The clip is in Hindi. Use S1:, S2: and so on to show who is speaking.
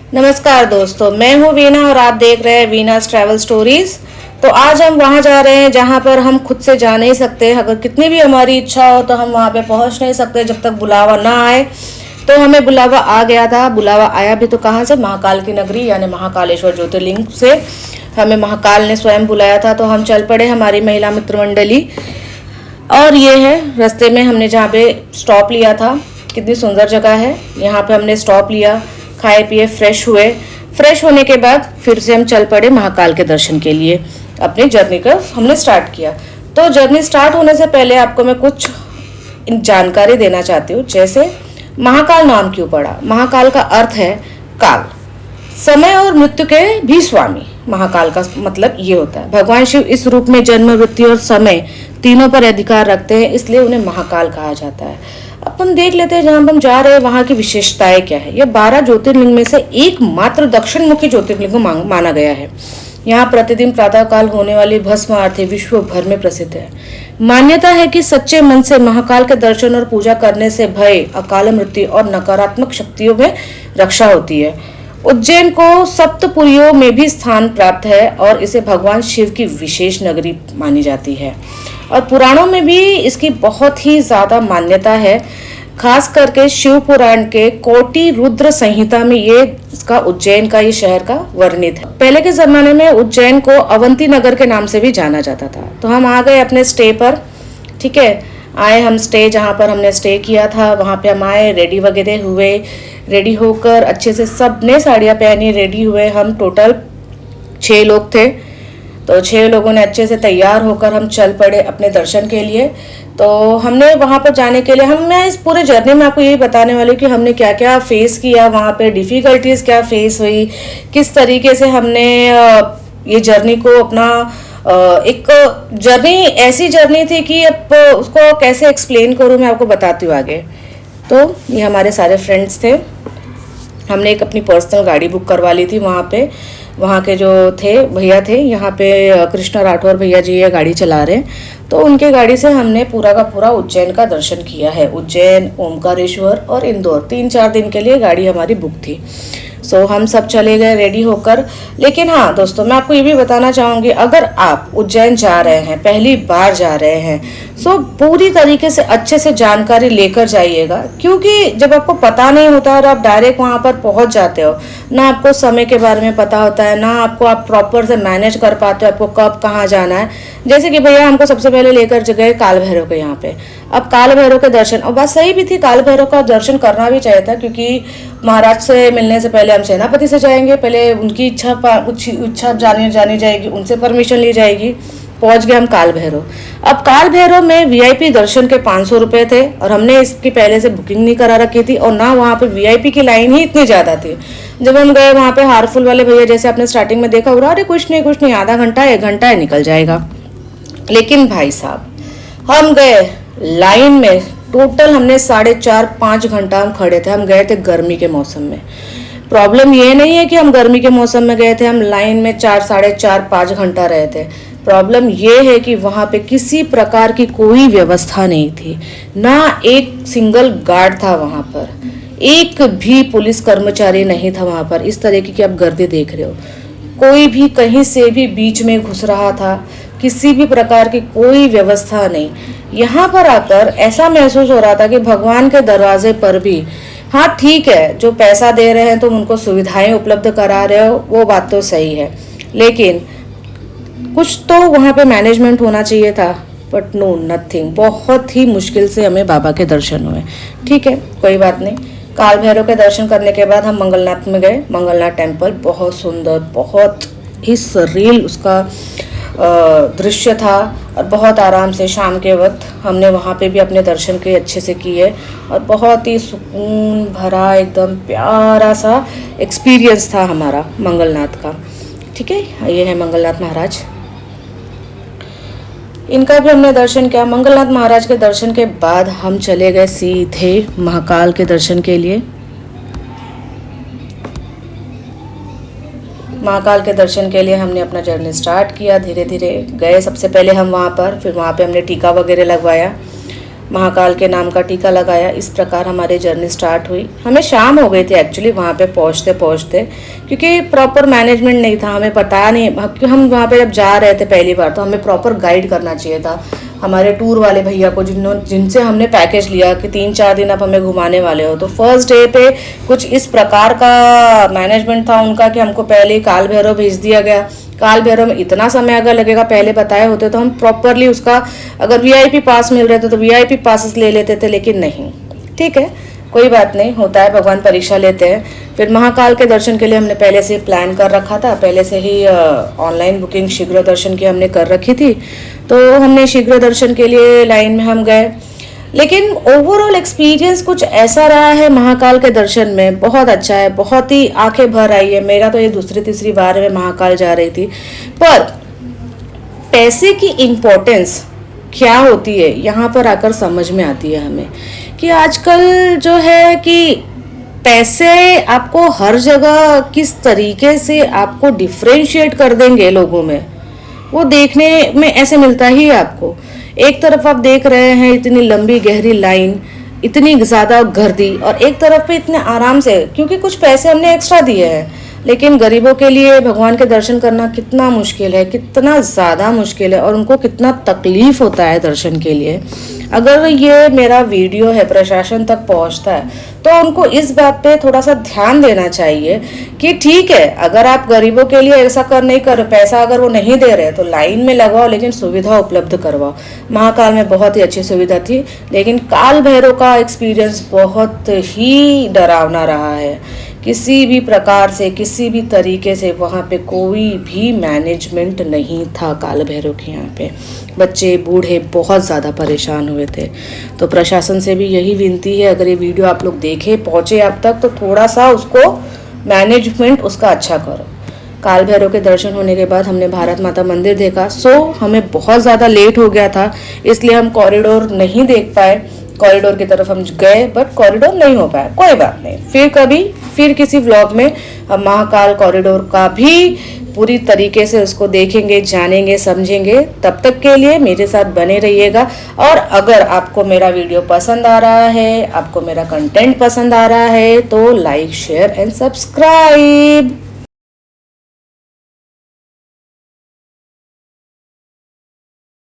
S1: नमस्कार दोस्तों, मैं हूँ वीना और आप देख रहे हैं वीनास ट्रैवल स्टोरीज। तो आज हम वहाँ जा रहे हैं जहाँ पर हम खुद से जा नहीं सकते। अगर कितनी भी हमारी इच्छा हो तो हम वहाँ पे पहुँच नहीं सकते जब तक बुलावा ना आए। तो हमें बुलावा आ गया था। बुलावा आया भी तो कहाँ से? महाकाल की नगरी यानी महाकालेश्वर ज्योतिर्लिंग से हमें महाकाल ने स्वयं बुलाया था। तो हम चल पड़े, हमारी महिला मित्र मंडली। और ये है रास्ते में हमने जहाँ पे स्टॉप लिया था। कितनी सुंदर जगह है। यहाँ पे हमने स्टॉप लिया, खाए पिए, फ्रेश हुए। फ्रेश होने के बाद फिर से हम चल पड़े महाकाल के दर्शन के लिए। अपनी जर्नी का हमने स्टार्ट किया। तो जर्नी स्टार्ट होने से पहले आपको मैं कुछ जानकारी देना चाहती हूँ। जैसे महाकाल नाम क्यों पड़ा? महाकाल का अर्थ है काल, समय और मृत्यु के भी स्वामी। महाकाल का मतलब ये होता है भगवान शिव इस रूप में जन्म, मृत्यु और समय तीनों पर अधिकार रखते हैं, इसलिए उन्हें महाकाल कहा जाता है। अब हम देख लेते हैं जहाँ हम जा रहे हैं वहाँ की विशेषताएं क्या है। यह 12 ज्योतिर्लिंग में से एकमात्र दक्षिण मुखी ज्योतिर्लिंग माना गया है। यहाँ प्रतिदिन प्रातःकाल होने वाली भस्म आरती विश्व भर में प्रसिद्ध है। मान्यता है कि सच्चे मन से महाकाल के दर्शन और पूजा करने से भय, अकाल मृत्यु और नकारात्मक शक्तियों में रक्षा होती है। उज्जैन को सप्तपुरियों में भी स्थान प्राप्त है और इसे भगवान शिव की विशेष नगरी मानी जाती है। और पुराणों में भी इसकी बहुत ही ज्यादा मान्यता है। खास करके शिव पुराण के कोटि रुद्र संहिता में ये इसका उज्जैन का, ये शहर का वर्णित है। पहले के जमाने में उज्जैन को अवंती नगर के नाम से भी जाना जाता था। तो हम आ गए अपने स्टे पर। ठीक है, आए हम स्टे, जहाँ पर हमने स्टे किया था वहाँ पे हम आए, रेडी वगैरह हुए। रेडी होकर अच्छे से सबने साड़ियाँ पहनी, रेडी हुए। हम टोटल 6 लोग थे। तो 6 लोगों ने अच्छे से तैयार होकर हम चल पड़े अपने दर्शन के लिए। तो हमने वहाँ पर जाने के लिए मैं इस पूरे जर्नी में आपको यही बताने वाली हूँ कि हमने क्या क्या फेस किया, वहाँ पे डिफ़िकल्टीज क्या फेस हुई, किस तरीके से हमने ये जर्नी को अपना एक जर्नी, ऐसी जर्नी थी कि अब उसको कैसे एक्सप्लेन करूँ मैं आपको बताती हूँ आगे। तो ये हमारे सारे फ्रेंड्स थे। हमने एक अपनी पर्सनल गाड़ी बुक करवा ली थी। वहाँ के जो थे भैया थे, यहाँ पे कृष्णा राठौर भैया जी ये गाड़ी चला रहे हैं। तो उनके गाड़ी से हमने पूरा का पूरा उज्जैन का दर्शन किया है। उज्जैन, ओमकारेश्वर और इंदौर 3-4 दिन के लिए गाड़ी हमारी बुक थी। सो हम सब चले गए रेडी होकर। लेकिन हाँ दोस्तों, मैं आपको ये भी बताना चाहूँगी, अगर आप उज्जैन जा रहे हैं, पहली बार जा रहे हैं, सो पूरी तरीके से अच्छे से जानकारी लेकर जाइएगा। क्योंकि जब आपको पता नहीं होता और आप डायरेक्ट वहाँ पर पहुँच जाते हो, ना आपको समय के बारे में पता होता है, ना आपको आप प्रॉपर से मैनेज कर पाते हो आपको कब कहाँ जाना है। जैसे कि भैया हमको सबसे पहले लेकर गए काल भैरव के यहाँ पे। अब काल भैरव के दर्शन, और बात सही भी थी, काल भैरव का दर्शन करना भी चाहिए था। क्योंकि महाराज से मिलने से पहले हम सेनापति से जाएंगे, पहले उनकी इच्छा जानी जाएगी, उनसे परमिशन ली जाएगी। पहुंच गए हम काल भैरव। अब काल भैरव में वीआईपी दर्शन के 500 रुपये थे और हमने इसकी पहले से बुकिंग नहीं करा रखी थी, और ना वहाँ पे वीआईपी की लाइन ही इतनी ज़्यादा थी। जब हम गए वहाँ पे हारफुल वाले भैया, जैसे आपने स्टार्टिंग में देखा होगा, अरे कुछ नहीं, आधा घंटा 1 घंटा है, निकल जाएगा। लेकिन भाई साहब हम गए लाइन में, टोटल हमने 4.5-5 घंटा हम खड़े थे। हम गए थे गर्मी के मौसम में। प्रॉब्लम ये नहीं है कि हम गर्मी के मौसम में गए थे, हम लाइन में 4-4.5-5 घंटा रहे थे। प्रॉब्लम ये है कि वहाँ पे किसी प्रकार की कोई व्यवस्था नहीं थी, ना एक सिंगल गार्ड था वहाँ पर, एक भी पुलिस कर्मचारी नहीं था वहाँ पर। इस तरीके की आप गर्दी देख रहे हो, कोई भी कहीं से भी बीच में घुस रहा था, किसी भी प्रकार की कोई व्यवस्था नहीं। यहाँ पर आकर ऐसा महसूस हो रहा था कि भगवान के दरवाजे पर भी, हाँ ठीक है, जो पैसा दे रहे हैं तुम उनको सुविधाएं उपलब्ध करा रहे हो, वो बात तो सही है, लेकिन कुछ तो वहाँ पे मैनेजमेंट होना चाहिए था। But no, nothing. बहुत ही मुश्किल से हमें बाबा के दर्शन हुए। ठीक है, कोई बात नहीं। काल भैरव के दर्शन करने के बाद हम मंगलनाथ में गए। मंगलनाथ टेम्पल बहुत सुंदर, बहुत ही सरील उसका दृश्य था, और बहुत आराम से शाम के वक्त हमने वहाँ पे भी अपने दर्शन के अच्छे से किए, और बहुत ही सुकून भरा एकदम प्यारा सा एक्सपीरियंस था हमारा मंगलनाथ का। ठीक है, ये है मंगलनाथ महाराज, इनका भी हमने दर्शन किया। मंगलनाथ महाराज के दर्शन के बाद हम चले गए सीधे महाकाल के दर्शन के लिए। महाकाल के दर्शन के लिए हमने अपना जर्नी स्टार्ट किया। धीरे धीरे गए। सबसे पहले हम वहाँ पर, फिर वहाँ पे हमने टीका वगैरह लगवाया। महाकाल के नाम का टीका लगाया। इस प्रकार हमारी जर्नी स्टार्ट हुई। हमें शाम हो गई थी एक्चुअली वहाँ पे पहुँचते पहुँचते, क्योंकि प्रॉपर मैनेजमेंट नहीं था, हमें पता नहीं, क्योंकि हम वहाँ पे जब जा रहे थे पहली बार तो हमें प्रॉपर गाइड करना चाहिए था हमारे टूर वाले भैया को, जिनसे हमने पैकेज लिया कि 3-4 दिन आप हमें घुमाने वाले हो। तो फर्स्ट डे पे कुछ इस प्रकार का मैनेजमेंट था उनका कि हमको पहले ही काल भैरव भेज दिया गया। काल भैरव में इतना समय अगर लगेगा, पहले बताए होते तो हम प्रॉपरली उसका, अगर वीआईपी पास मिल रहे थे तो वीआईपी पासेस ले लेते थे, लेकिन नहीं। ठीक है, कोई बात नहीं, होता है, भगवान परीक्षा लेते हैं। फिर महाकाल के दर्शन के लिए हमने पहले से प्लान कर रखा था, पहले से ही ऑनलाइन बुकिंग शीघ्र दर्शन की हमने कर रखी थी। तो हमने शीघ्र दर्शन के लिए लाइन में हम गए, लेकिन ओवरऑल एक्सपीरियंस कुछ ऐसा रहा है महाकाल के दर्शन में, बहुत अच्छा है, बहुत ही आंखें भर आई है। मेरा तो ये दूसरी तीसरी बार मैं महाकाल जा रही थी। पर पैसे की इम्पोर्टेंस क्या होती है यहाँ पर आकर समझ में आती है हमें, कि आजकल जो है कि पैसे आपको हर जगह किस तरीके से आपको डिफरेंशिएट कर देंगे लोगों में, वो देखने में ऐसे मिलता ही है आपको। एक तरफ आप देख रहे हैं इतनी लंबी गहरी लाइन, इतनी ज़्यादा गर्दी, और एक तरफ पे इतने आराम से, क्योंकि कुछ पैसे हमने एक्स्ट्रा दिए हैं। लेकिन गरीबों के लिए भगवान के दर्शन करना कितना मुश्किल है, कितना ज़्यादा मुश्किल है, और उनको कितना तकलीफ होता है दर्शन के लिए। अगर ये मेरा वीडियो है प्रशासन तक पहुंचता है तो उनको इस बात पे थोड़ा सा ध्यान देना चाहिए कि ठीक है, अगर आप गरीबों के लिए ऐसा नहीं कर, पैसा अगर वो नहीं दे रहे तो लाइन में लगाओ, लेकिन सुविधा उपलब्ध करवाओ। महाकाल में बहुत ही अच्छी सुविधा थी, लेकिन काल भैरव का एक्सपीरियंस बहुत ही डरावना रहा है। किसी भी प्रकार से, किसी भी तरीके से वहाँ पे कोई भी मैनेजमेंट नहीं था काल भैरव के यहाँ पे। बच्चे बूढ़े बहुत ज़्यादा परेशान हुए थे। तो प्रशासन से भी यही विनती है, अगर ये वीडियो आप लोग देखे, पहुँचे आप तक, तो थोड़ा सा उसको मैनेजमेंट उसका अच्छा करो। काल भैरव के दर्शन होने के बाद हमने भारत माता मंदिर देखा। हमें बहुत ज़्यादा लेट हो गया था, इसलिए हम कॉरिडोर नहीं देख पाए। कॉरिडोर की तरफ हम गए बट कॉरिडोर नहीं हो पाया, कोई बात नहीं, फिर कभी, फिर किसी व्लॉग में हम महाकाल कॉरिडोर का भी पूरी तरीके से उसको देखेंगे, जानेंगे, समझेंगे। तब तक के लिए मेरे साथ बने रहिएगा। और अगर आपको मेरा वीडियो पसंद आ रहा है, आपको मेरा कंटेंट पसंद आ रहा है, तो लाइक, शेयर एंड सब्सक्राइब।